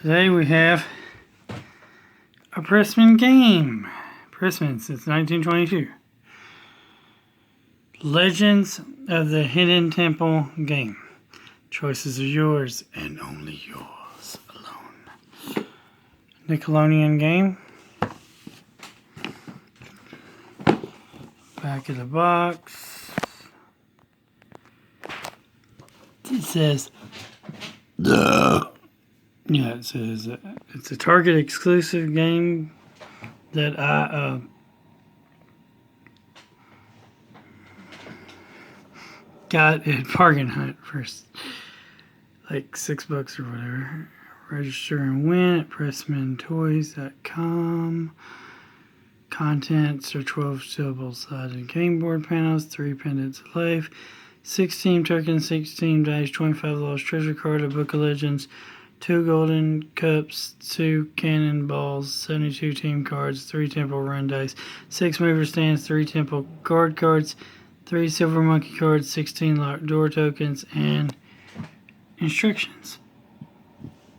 Today we have a Pressman game. Pressman since 1922. Legends of the Hidden Temple game. Choices are yours and only yours alone. Nickelodeon game. Back of the box. It says, it says it's a Target exclusive game that I got at Bargain Hunt for like $6 or whatever. Register and win at PressmanToys.com. Contents are 12 double-sided game board panels, 3 pendants of life, 16 tokens, 16 dice, 25 lost treasure card, a book of legends, 2 golden cups, 2 cannonballs, 72 team cards, 3 temple run dice, 6 mover stands, 3 temple guard cards, 3 silver monkey cards, 16 locked door tokens, and instructions.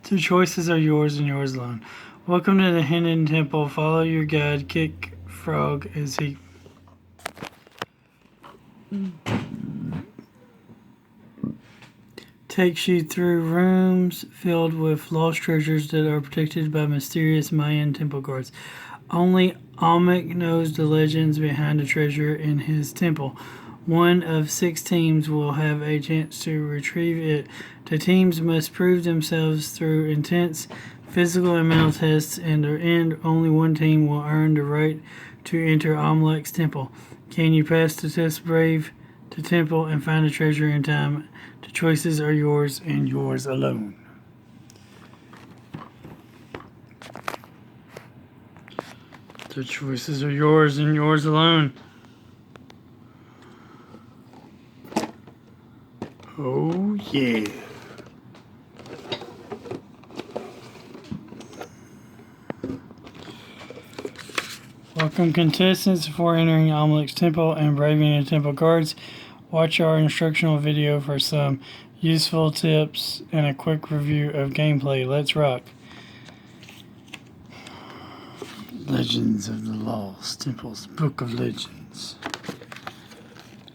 The choices are yours and yours alone. Welcome to the Hidden Temple. Follow your guide, Kick Frog, as he takes you through rooms filled with lost treasures that are protected by mysterious Mayan temple guards. Only Almec knows the legends behind the treasure in his temple. One of 6 teams will have a chance to retrieve it. The teams must prove themselves through intense physical and mental tests, and in the end, only one team will earn the right to enter Almec's temple. Can you pass the test, brave the temple, and find the treasure in time? The choices are yours and yours alone. The choices are yours and yours alone. Oh, yeah. Welcome, contestants. Before entering Almec's temple and braving the temple guards, watch our instructional video for some useful tips and a quick review of gameplay. Let's rock. Legends of the Lost Temples, Book of Legends.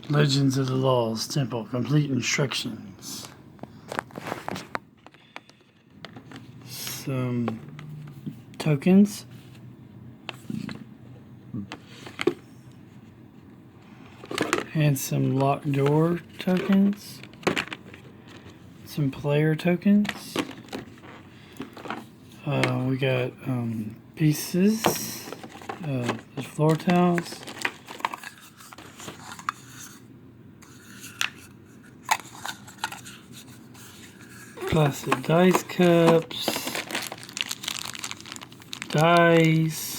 Legends of the Lost Temple, complete instructions. Some tokens. And some locked door tokens. Some player tokens. We got pieces. The floor tiles. Plastic dice cups. Dice.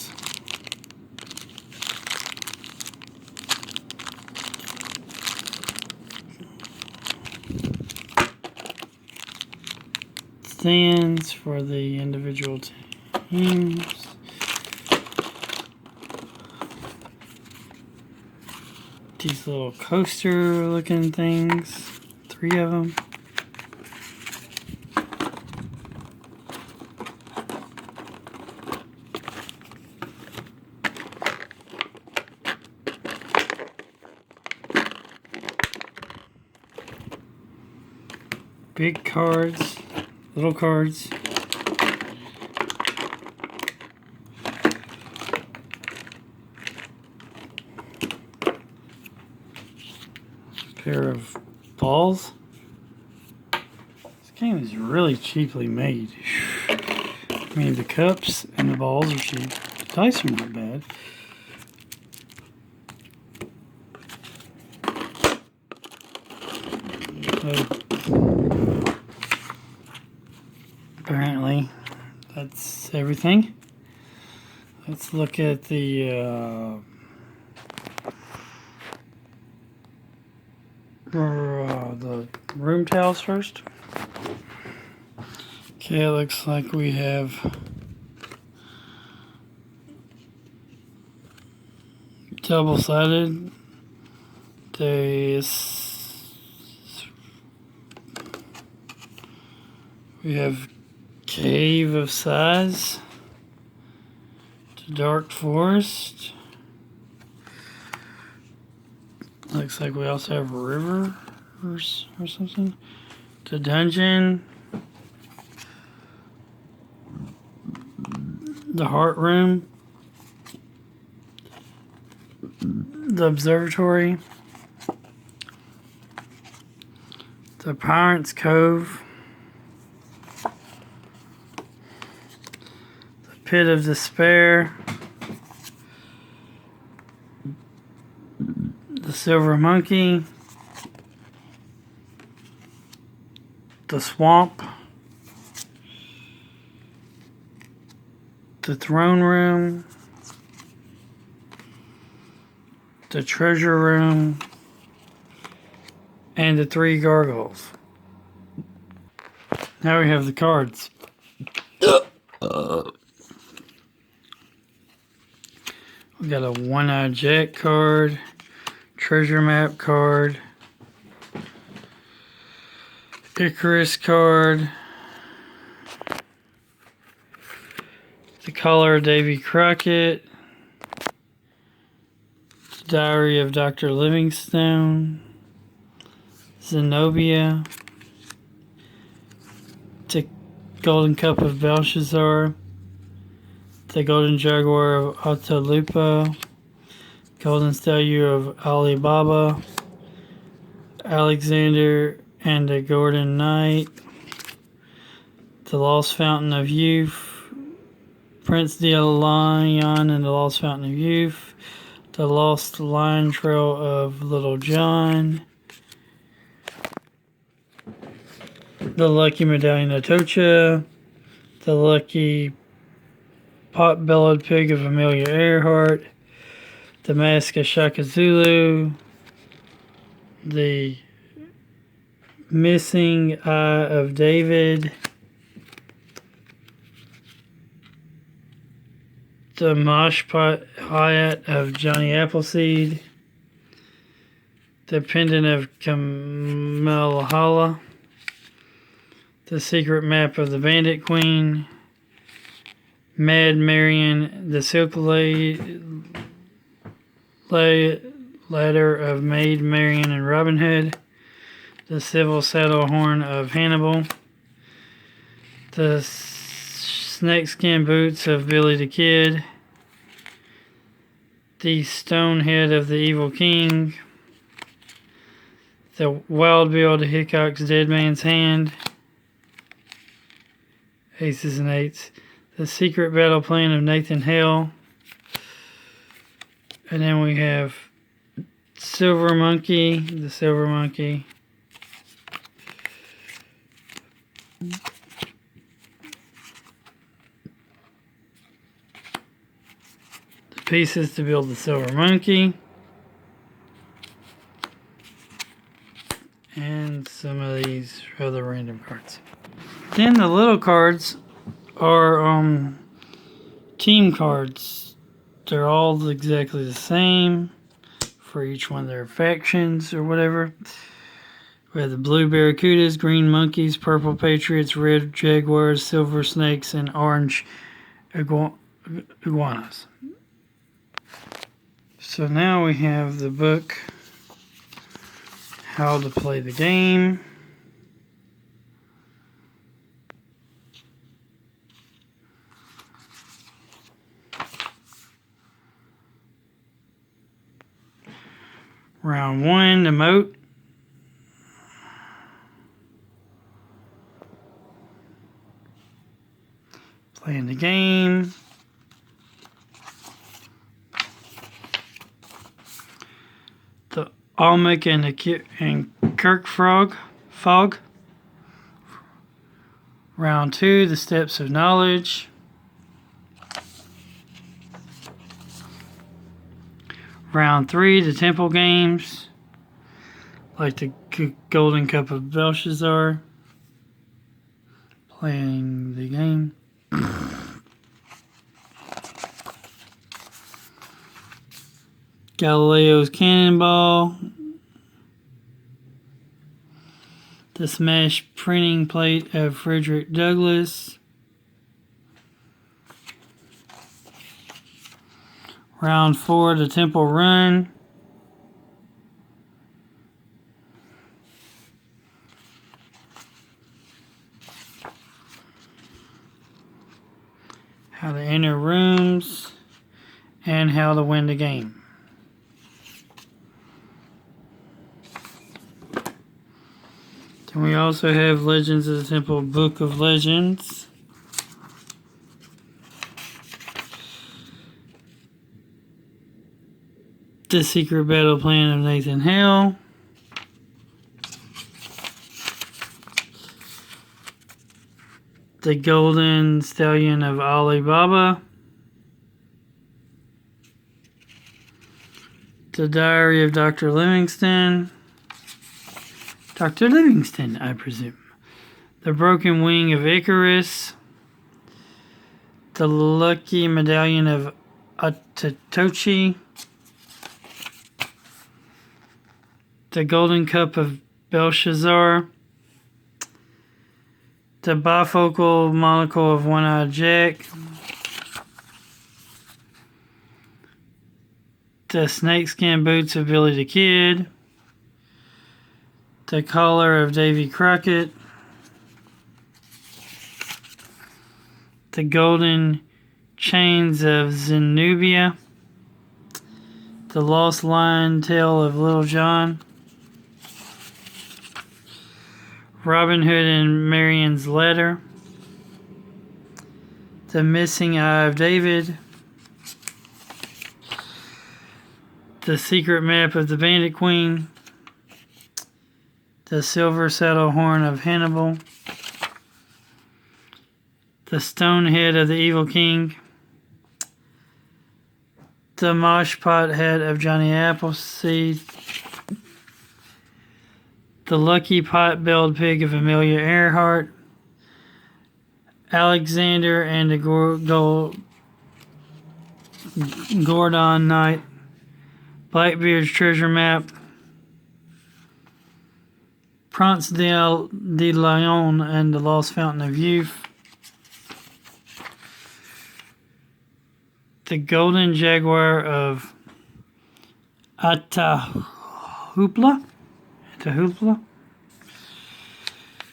Stands for the individual teams. These little coaster looking things. 3 of them. Big cards. Little cards. A pair of balls. This game is really cheaply made. I mean, the cups and the balls are cheap. The dice are not bad. Apparently, that's everything. Let's look at the room tiles first. Okay, it looks like we have double-sided. We have Cave of Sighs. The Dark Forest. Looks like we also have a river or something. The Dungeon. The Heart Room. The Observatory. The Pirate's Cove. The Pit of Despair. The Silver Monkey. The Swamp. The Throne Room. The Treasure Room. And the Three Gargoyles. Now we have the cards. We got a One-Eyed Jack card, Treasure Map card, Icarus card, the Collar of Davy Crockett, the Diary of Dr. Livingstone, Zenobia, the Golden Cup of Belshazzar, the Golden Jaguar of Atalupa, Golden Statue of Ali Baba, Alexander and the Golden Knight, the Lost Fountain of Youth, Prince de Lion and the Lost Fountain of Youth, the Lost Lion Trail of Little John, the Lucky Medallion of Tocha, the Lucky Pot-Bellied Pig of Amelia Earhart, the Mask of Shaka Zulu, the Missing Eye of David, the Mosh Pot Hyatt of Johnny Appleseed, the Pendant of Kamalahala, the Secret Map of the Bandit Queen, Mad Marian, the Silk Ladder of Maid Marian and Robin Hood, the Civil Saddle Horn of Hannibal, the Snakeskin Boots of Billy the Kid, the Stone Head of the Evil King, the Wild Bill to Hickok's Dead Man's Hand, aces and eights, the Secret Battle Plan of Nathan Hale, and then we have Silver Monkey, the Silver Monkey, the pieces to build the Silver Monkey, and some of these other random cards. Then the little cards are team cards. They're all exactly the same for each one of their factions or whatever. We have the blue barracudas, green monkeys, purple patriots, red jaguars, silver snakes, and orange iguanas. So now we have the book, How to Play the Game. Round 1, emote. Playing the game. The Almec and the Kirk Fog. Round 2, the Steps of Knowledge. Round 3, the Temple Games, like the Golden Cup of Belshazzar. Playing the game. Galileo's Cannonball. The Smash Printing Plate of Frederick Douglass. Round 4, the Temple Run. How to enter rooms and how to win the game. Then we also have Legends of the Temple Book of Legends. The Secret Battle Plan of Nathan Hale. The Golden Stallion of Ali Baba. The Diary of Dr. Livingston. Dr. Livingston, I presume. The Broken Wing of Icarus. The Lucky Medallion of Atatochi. The Golden Cup of Belshazzar. The Bifocal Monocle of One-Eyed Jack. The Snakeskin Boots of Billy the Kid. The Collar of Davy Crockett. The Golden Chains of Zenobia. The Lost Lion Tale of Little John. Robin Hood and Marian's Letter. The Missing Eye of David. The Secret Map of the Bandit Queen. The Silver Saddle Horn of Hannibal. The Stone Head of the Evil King. The Mosh Pot Head of Johnny Appleseed. The Lucky Pot-Belled Pig of Amelia Earhart. Alexander and the Gordon Knight. Blackbeard's Treasure Map. Prince de Leon and the Lost Fountain of Youth. The Golden Jaguar of Atahualpa.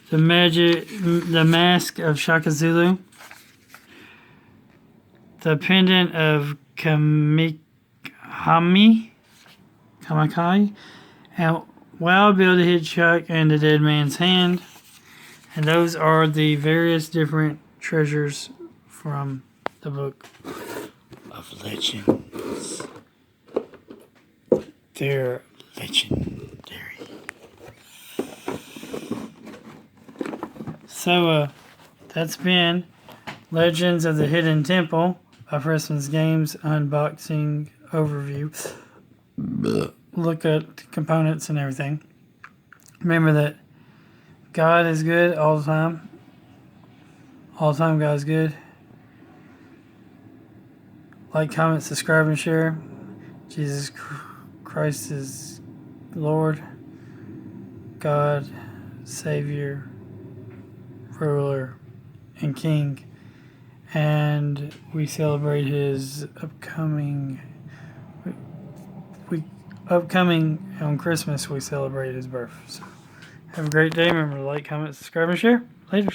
The Mask of Shaka Zulu. The Pendant of Kamakai. And Wild Bill the Hitchcock and the Dead Man's Hand. And those are the various different treasures from the Book of Legends. They're legendary. So, that's been Legends of the Hidden Temple by Preston's Games unboxing overview. Look at the components and everything. Remember that God is good all the time. All the time, God is good. Like, comment, subscribe, and share. Jesus Christ is Lord, God, Savior, Ruler, and King. And we celebrate His upcoming on Christmas. We celebrate His birth. So have a great day. Remember to like, comment, subscribe, and share. Later.